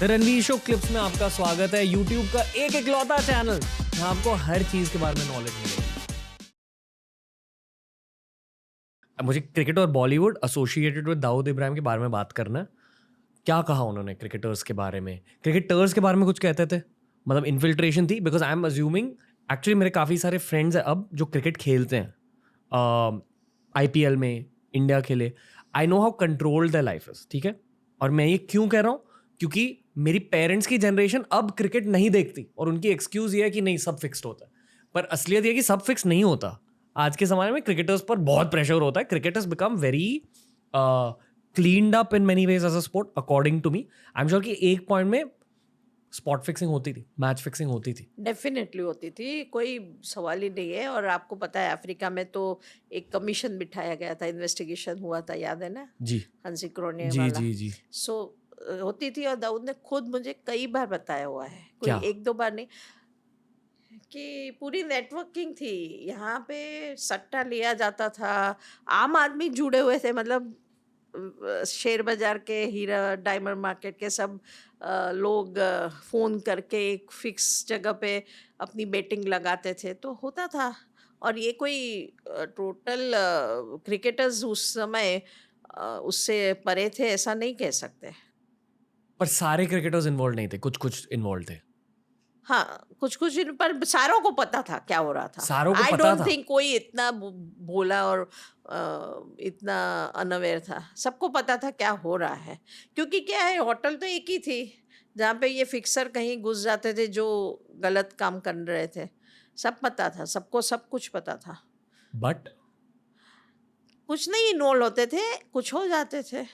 The Ranveer show clips में आपका स्वागत है। YouTube का एक इकलौता चैनल जहां आपको हर चीज के बारे में नॉलेज मिलेगी। अब मुझे क्रिकेट और बॉलीवुड एसोसिएटेड विद दाऊद इब्राहिम के बारे में बात करना है। क्या कहा उन्होंने क्रिकेटर्स के बारे में? क्रिकेटर्स के बारे में कुछ कहते थे, मतलब इन्फिल्ट्रेशन थी। Because I am assuming, actually मेरे काफ़ी सारे फ्रेंड्स हैं अब जो क्रिकेट खेलते हैं IPL में, इंडिया के लिए। I know how controlled the life is, ठीक है। और मैं ये क्यों कह रहा हूँ, क्योंकि मेरी पेरेंट्स की जनरेशन अब क्रिकेट नहीं देखती और उनकी एक्सक्यूज ये है कि नहीं सब फिक्स्ड होता है। पर असलियत ये है कि सब फिक्स नहीं होता। आज के ज़माने में क्रिकेटर्स पर बहुत प्रेशर होता है। Cricket has become very cleaned up in many ways as a sport according to me. I am sure कि एक पॉइंट में स्पॉट फिक्सिंग होती थी, मैच फिक्सिंग होती थी। डेफिनेटली होती थी, कोई सवाल ही नहीं है। और आपको पता है अफ्रीका में तो एक कमीशन बिठाया गया था, इन्वेस्टिगेशन हुआ था, याद है ना, जी हंसी क्रोने जी वाला। जी जी। सो होती थी। और दाऊद ने खुद मुझे कई बार बताया हुआ है, कोई क्या? एक दो बार नहीं, कि पूरी नेटवर्किंग थी यहाँ पे, सट्टा लिया जाता था, आम आदमी जुड़े हुए थे। मतलब शेयर बाजार के, हीरा डायमंड मार्केट के सब लोग फ़ोन करके एक फिक्स जगह पे अपनी बेटिंग लगाते थे, तो होता था। और ये कोई टोटल क्रिकेटर्स उस समय उससे परे थे ऐसा नहीं कह सकते। पर सारे क्रिकेटर्स इन्वॉल्व नहीं थे, कुछ कुछ इन्वॉल्व थे। हाँ, कुछ-कुछ इन पर सारों को पता था क्या हो रहा था। सारों को आई पता डोंट था। थिंक कोई इतना भोला और इतना अनअवेयर था। सबको पता था क्या हो रहा है। क्योंकि क्या है, होटल तो एक ही थी, जहाँ पे ये फिक्सर कहीं घुस जाते थे जो गलत काम कर रहे थे। सब पता था, सबको सब कुछ पता था। बट कुछ नहीं इन्वॉल्व होते थे, कुछ हो जाते थे।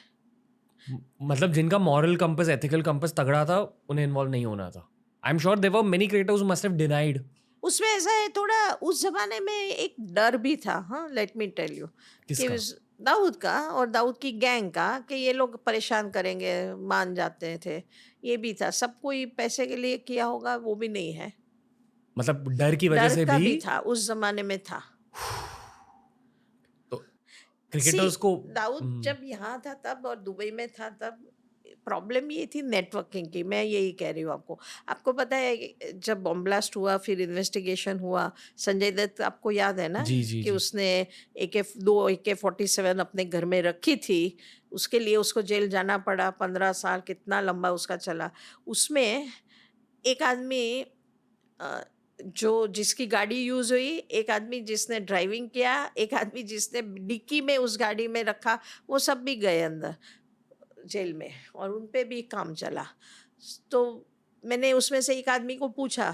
मतलब जिनका मॉरल कंपस, एथिकल कंपस तगड़ा था, उन्हें इन्वॉल्व नहीं होना था। I am sure there were many cricketers who must have denied. उसमें ऐसा है थोड़ा, उस ज़माने में एक डर भी था, हाँ, लेट मी टेल यू, कि किसका? उस दाऊद का और दाऊद की गैंग का, कि ये लोग परेशान करेंगे, मान जाते थे। ये भी था, सब कोई पैसे के लिए किया होगा वो भी नहीं है। मतलब डर की वजह डर से का भी। भी था, उस ज़माने में था। तो सी, क्रिकेटर्स को दाऊद जब यहाँ था तब और दुबई में था तब, प्रॉब्लम ये थी नेटवर्किंग की। मैं यही कह रही हूँ आपको। आपको पता है कि जब बॉम्ब ब्लास्ट हुआ, फिर इन्वेस्टिगेशन हुआ, संजय दत्त आपको याद है ना, जी जी कि जी। उसने दो AK-47 अपने घर में रखी थी, उसके लिए उसको जेल जाना पड़ा 15 साल, कितना लंबा उसका चला। उसमें एक आदमी अ, जो जिसकी गाड़ी यूज़ हुई, एक आदमी जिसने ड्राइविंग किया, एक आदमी जिसने डिक्की में उस गाड़ी में रखा, वो सब भी गए अंदर जेल में, और उन पे भी काम चला। तो मैंने उसमें से एक आदमी को पूछा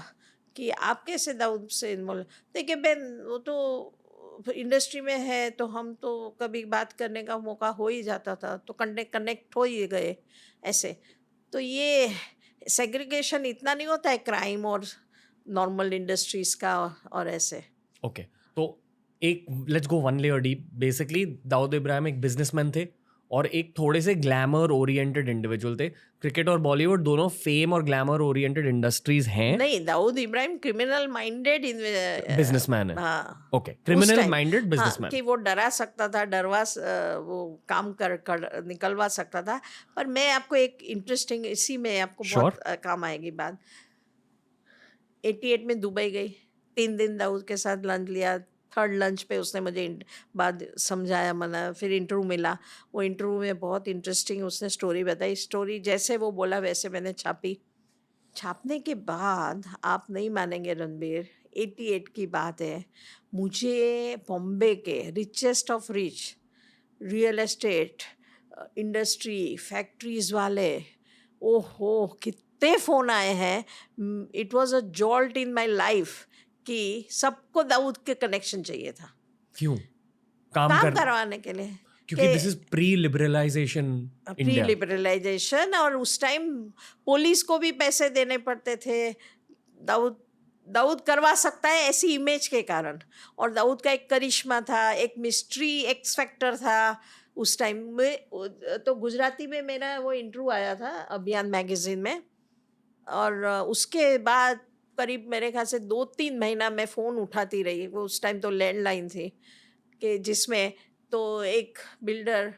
कि आप कैसे दाऊद से इन्वॉल्व? देखिए बहन, वो तो इंडस्ट्री में है, तो हम तो कभी बात करने का मौका हो ही जाता था, तो कनेक्ट कनेक्ट हो ही गए ऐसे। तो ये सेग्रीगेशन इतना नहीं होता है क्राइम और नॉर्मल इंडस्ट्रीज का, और ऐसे। ओके। तो एक let's go one layer deep. Basically Dawood Ibrahim एक बिजनेसमैन थे और एक थोड़े से ग्लैमर ओरिएंटेड इंडिविजुअल थे। क्रिकेट और बॉलीवुड दोनों फेम और ग्लैमर ओरिएंटेड इंडस्ट्रीज हैं। नहीं, Dawood Ibrahim criminal minded businessman है। हाँ, ओके, उस क्रिमिनल टाइम। माइंडेड हाँ, बिजनेसमैन। कि वो डरा सकता था, वो काम कर निकलवा सकता था। पर मैं आपको एक इंटरेस्टिंग, इसी में आपको बहुत श्योर। काम आएगी बात। 88 में दुबई गई, 3 दिन दाऊद के साथ लंच लिया। थर्ड लंच पे उसने मुझे बात समझाया, मना, फिर इंटरव्यू मिला। वो इंटरव्यू में बहुत इंटरेस्टिंग उसने स्टोरी बताई। स्टोरी जैसे वो बोला वैसे मैंने छापी। छापने के बाद आप नहीं मानेंगे रणबीर, 88 की बात है, मुझे बॉम्बे के richest of rich real estate industry factories वाले, ओहो कितने फ़ोन आए हैं। It was a jolt in my life कि सबको दाऊद के कनेक्शन चाहिए था क्यों? काम काम कर करवाने के लिए, क्योंकि कि this is pre liberalization pre India. Liberalization. और उस टाइम पुलिस को भी पैसे देने पड़ते थे। दाऊद दाऊद करवा सकता है ऐसी इमेज के कारण। और दाऊद का एक करिश्मा था, एक मिस्ट्री, एक्स फैक्टर था उस टाइम में। तो गुजराती में मेरा वो इंटरव्यू आया था अभियान मैगजीन में। और उसके बाद करीब मेरे ख्याल से 2-3 महीना मैं फ़ोन उठाती रही। वो उस टाइम तो लैंडलाइन थी, कि जिसमें तो एक बिल्डर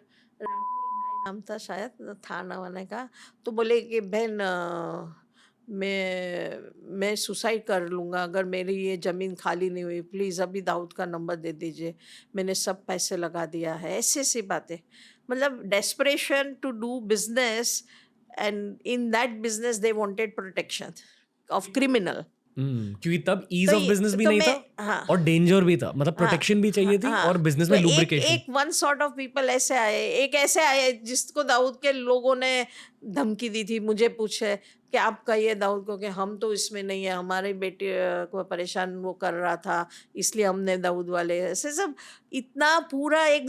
नाम था शायद थाना वाले का, तो बोले कि बहन मैं सुसाइड कर लूँगा अगर मेरी ये ज़मीन खाली नहीं हुई, प्लीज़ अभी दाऊद का नंबर दे दीजिए, मैंने सब पैसे लगा दिया है, ऐसी-ऐसी बातें। मतलब desperation to do business, and in that business they wanted protection of criminal. क्योंकि तब ईज तो ऑफ बिजनेस भी तो नहीं मैं, था हाँ, और डेंजर भी था, मतलब हाँ, प्रोटेक्शन भी चाहिए थी और हाँ। बिजनेस तो में एक लुब्रिकेशन। एक वन सॉर्ट ऑफ पीपल ऐसे आए, एक ऐसे आए जिसको दाऊद के लोगों ने धमकी दी थी, मुझे पूछे कि आप कहिए दाऊद को कि हम तो इसमें नहीं है, हमारी बेटी को परेशान वो कर रहा था, इसलिए हमने दाऊद वाले ऐसे सब। इतना पूरा एक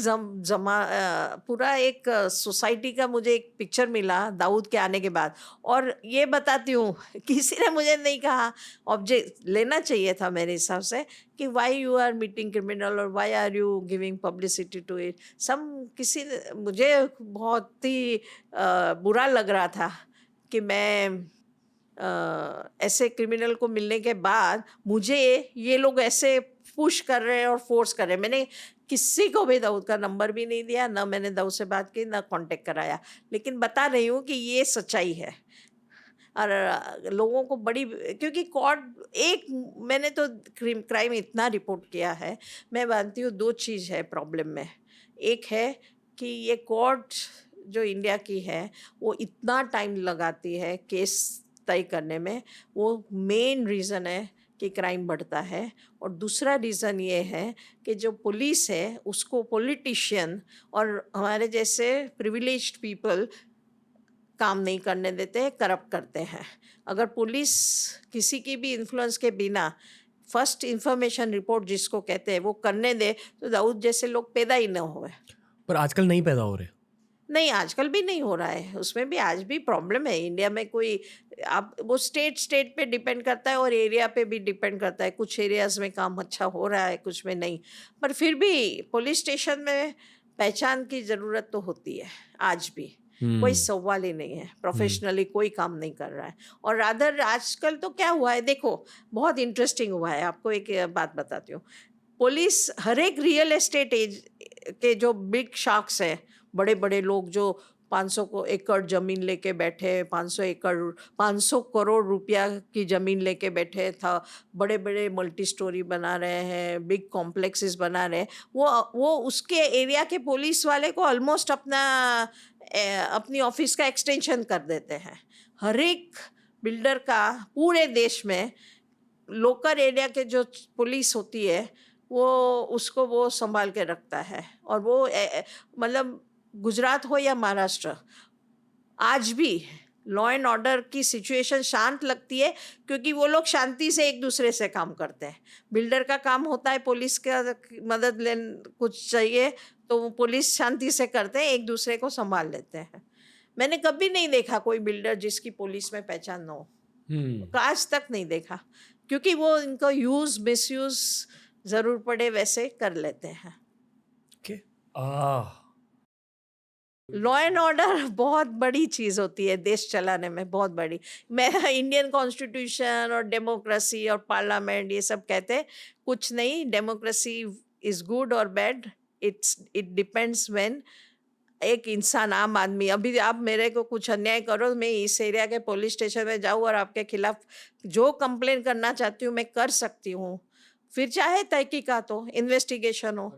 पूरा एक सोसाइटी का मुझे एक पिक्चर मिला दाऊद के आने के बाद। और ये बताती हूँ किसी ने मुझे नहीं कहा, ऑब्जेक्ट लेना चाहिए था मेरे हिसाब से, कि why you are meeting criminal और why are you giving publicity to it. किसी ने मुझे बहुत ही बुरा लग रहा था कि मैं ऐसे क्रिमिनल को मिलने के बाद मुझे ये लोग ऐसे पुश कर रहे हैं और फोर्स कर रहे हैं। मैंने किसी को भी दाऊद का नंबर भी नहीं दिया, ना मैंने दाऊद से बात की, ना कांटेक्ट कराया, लेकिन बता रही हूँ कि ये सच्चाई है। और लोगों को बड़ी, क्योंकि कोर्ट एक, मैंने तो क्राइम इतना रिपोर्ट किया है, मैं मानती हूँ दो चीज़ है प्रॉब्लम में। एक है कि ये कोर्ट जो इंडिया की है वो इतना टाइम लगाती है केस तय करने में, वो मेन रीज़न है कि क्राइम बढ़ता है। और दूसरा रीज़न ये है कि जो पुलिस है उसको पॉलिटिशियन और हमारे जैसे प्रिविलेज्ड पीपल काम नहीं करने देते, करप्ट करते हैं। अगर पुलिस किसी की भी इन्फ्लुएंस के बिना फर्स्ट इंफॉर्मेशन रिपोर्ट जिसको कहते हैं वो करने दे, तो दाऊद जैसे लोग पैदा ही ना होए। पर आजकल नहीं पैदा हो रहे। नहीं, आजकल भी नहीं हो रहा है, उसमें भी आज भी प्रॉब्लम है इंडिया में। कोई आप वो स्टेट पे डिपेंड करता है और एरिया पे भी डिपेंड करता है, कुछ एरियाज़ में काम अच्छा हो रहा है, कुछ में नहीं। पर फिर भी पुलिस स्टेशन में पहचान की ज़रूरत तो होती है आज भी, कोई सवाल ही नहीं है। प्रोफेशनली कोई काम नहीं कर रहा है। और रादर आजकल तो क्या हुआ है देखो, बहुत इंटरेस्टिंग हुआ है, आपको एक बात बताती हूँ। पुलिस हर एक रियल एस्टेट एज के जो बिग शार्क्स हैं, बड़े बड़े लोग जो 500 को एकड़ ज़मीन लेके बैठे, 500 करोड़ रुपया की ज़मीन लेके बैठे था, बड़े बड़े मल्टी स्टोरी बना रहे हैं, बिग कॉम्प्लेक्सेस बना रहे हैं, वो उसके एरिया के पुलिस वाले को ऑलमोस्ट अपनी ऑफिस का एक्सटेंशन कर देते हैं। हर एक बिल्डर का पूरे देश में लोकल एरिया के जो पुलिस होती है वो उसको वो संभाल के रखता है। और वो मतलब गुजरात हो या महाराष्ट्र, आज भी लॉ एंड ऑर्डर की सिचुएशन शांत लगती है, क्योंकि वो लोग शांति से एक दूसरे से काम करते हैं। बिल्डर का काम होता है पुलिस का मदद कुछ चाहिए तो वो पुलिस शांति से करते हैं, एक दूसरे को संभाल लेते हैं। मैंने कभी नहीं देखा कोई बिल्डर जिसकी पुलिस में पहचान ना हो, आज तक नहीं देखा, क्योंकि वो इनको यूज़ मिसयूज़ ज़रूर पड़े वैसे कर लेते हैं। ओके। लॉ एंड ऑर्डर बहुत बड़ी चीज़ होती है देश चलाने में, बहुत बड़ी। मैं इंडियन कॉन्स्टिट्यूशन और डेमोक्रेसी और पार्लियामेंट ये सब कहते हैं, कुछ नहीं। डेमोक्रेसी इज़ गुड और बैड, इट डिपेंड्स व्हेन एक इंसान, आम आदमी, अभी आप मेरे को कुछ अन्याय करो, मैं इस एरिया के पुलिस स्टेशन में जाऊँ और आपके खिलाफ जो कंप्लेन करना चाहती हूँ मैं कर सकती हूँ, फिर चाहे तहकीकात हो, इन्वेस्टिगेशन हो।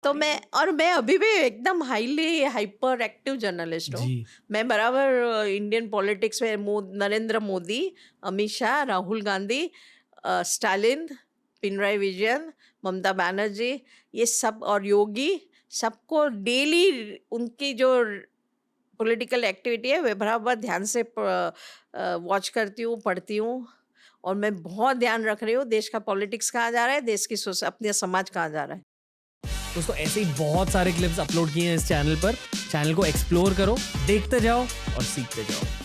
तो मैं अभी भी एकदम हाईली हाइपर एक्टिव जर्नलिस्ट हूँ। जी। मैं बराबर इंडियन पॉलिटिक्स में नरेंद्र मोदी, अमित शाह, राहुल गांधी, स्टालिन, पिनराई विजयन, ममता बनर्जी, ये सब, और योगी, सबको डेली उनकी जो पॉलिटिकल एक्टिविटी है वे बराबर ध्यान से वॉच करती हूँ, पढ़ती हूँ। और मैं बहुत ध्यान रख रही हूँ देश का पॉलिटिक्स कहाँ जा रहा है, देश की अपने समाज कहाँ जा रहा है। दोस्तों ऐसे ही बहुत सारे क्लिप्स अपलोड किए हैं इस चैनल पर। चैनल को एक्सप्लोर करो, देखते जाओ और सीखते जाओ।